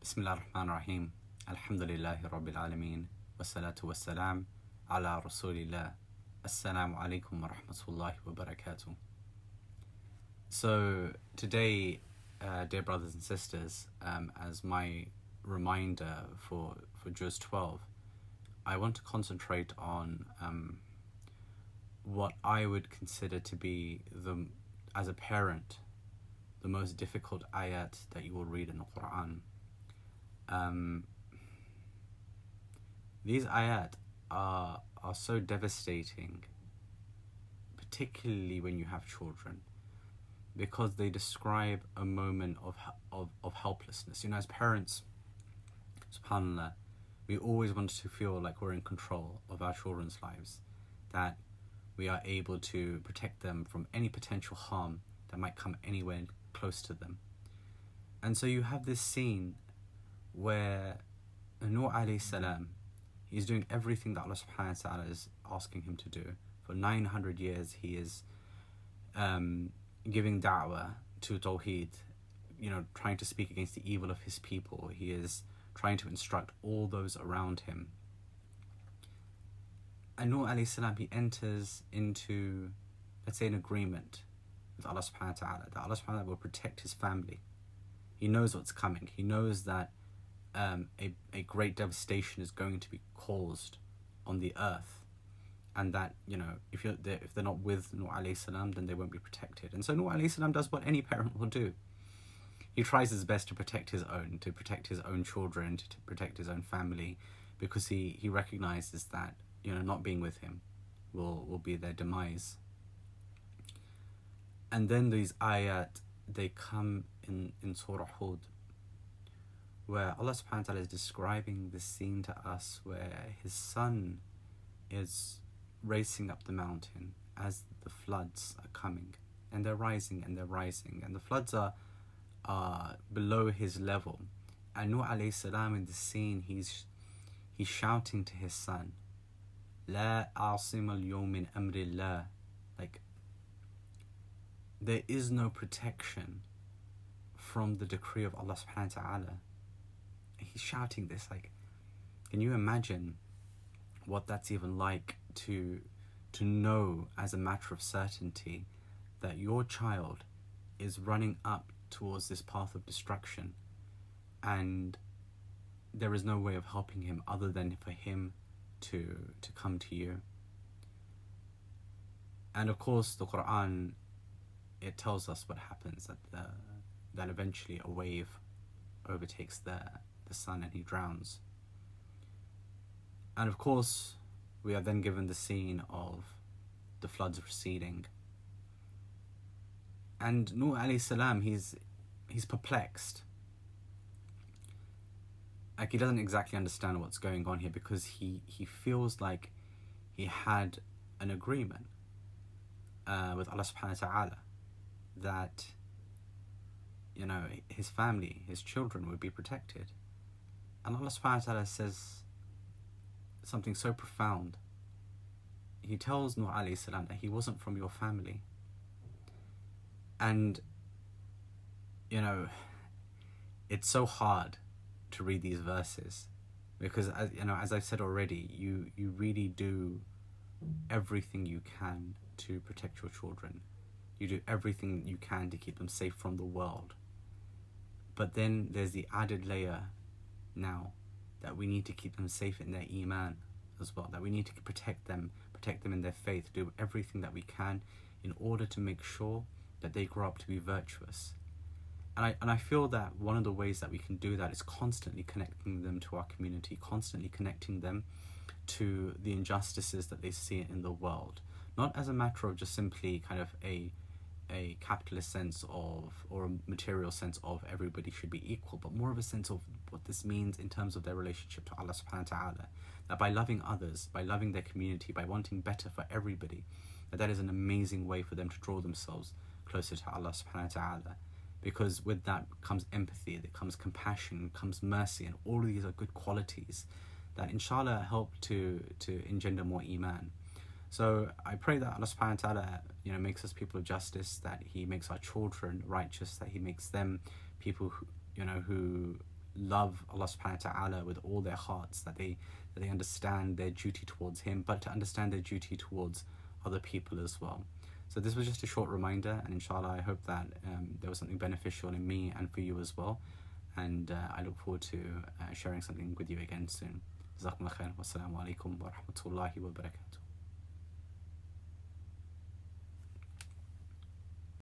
Bismillah ar-Rahman ar-Rahim. Alhamdulillahi Rabbil Alameen. Wassalatu wassalam ala Rasulillah. Assalamu alaikum wa rahmatullahi wa barakatuh. So today, dear brothers and sisters, as my reminder for Juz 12, I want to concentrate on what I would consider to be, as a parent, the most difficult ayat that you will read in the Quran. These ayat are so devastating, particularly when you have children, because they describe a moment of helplessness. You know, as parents, subhanAllah, we always want to feel like we're in control of our children's lives, that we are able to protect them from any potential harm that might come anywhere close to them. And so you have this scene where Nuh alayhi salam, he's doing everything that Allah subhanahu wa ta'ala is asking him to do. For 900 years he is giving da'wah to Tawheed, trying to speak against the evil of his people. He is trying to instruct all those around him. And Nuh alayhi salam, he enters into, let's say, an agreement with Allah subhanahu wa ta'ala, that Allah subhanahu wa ta'ala will protect his family. He knows what's coming. He knows that a great devastation is going to be caused on the earth, and that if they're not with Nuh alayhi salam, then they won't be protected. And so Nuh alayhi salam does what any parent will do. He tries his best to protect his own children, to protect his own family, because he recognizes that not being with him will be their demise. And then these ayat, they come in Surah Hud, where Allah subhanahu wa ta'ala is describing this scene to us, where his son is racing up the mountain as the floods are coming, and they're rising and they're rising, and the floods are below his level. And Nuh alayhi salam, in the scene, he's shouting to his son, La a'sim al-yawm min amrillah, like, there is no protection from the decree of Allah subhanahu wa ta'ala. He's shouting this, like, can you imagine what that's even like, to know as a matter of certainty that your child is running up towards this path of destruction, and there is no way of helping him other than for him to come to you. And of course the Quran, it tells us what happens, that eventually a wave overtakes the son and he drowns. And of course we are then given the scene of the floods receding, and Nuh alayhi salam, he's perplexed. Like, he doesn't exactly understand what's going on here, because he feels like he had an agreement with Allah subhanahu wa ta'ala that his family, his children would be protected. And Allah subhanahu wa ta'ala says something so profound. He tells Nuh alayhi salam that he wasn't from your family. And it's so hard to read these verses, because as I've said already, you really do everything you can to protect your children. You do everything you can to keep them safe from the world. But then there's the added layer now, that we need to keep them safe in their iman as well, that we need to protect them in their faith, do everything that we can in order to make sure that they grow up to be virtuous. And I feel that one of the ways that we can do that is constantly connecting them to our community, constantly connecting them to the injustices that they see in the world, not as a matter of just simply kind of a capitalist sense of, or a material sense of, everybody should be equal, but more of a sense of what this means in terms of their relationship to Allah subhanahu wa ta'ala, that by loving others, by loving their community, by wanting better for everybody, that is an amazing way for them to draw themselves closer to Allah subhanahu wa ta'ala. Because with that comes empathy, there comes compassion, comes mercy, and all of these are good qualities that inshallah help to engender more iman. So I pray that Allah subhanahu wa ta'ala makes us people of justice, that he makes our children righteous, that he makes them people who love Allah subhanahu wa ta'ala with all their hearts, that they understand their duty towards Him, but to understand their duty towards other people as well. So this was just a short reminder, and inshallah I hope that there was something beneficial in me and for you as well, and I look forward to sharing something with you again soon. Jazakumullah khair. Wassalamu alaikum wa rahmatullahi wa barakatuh.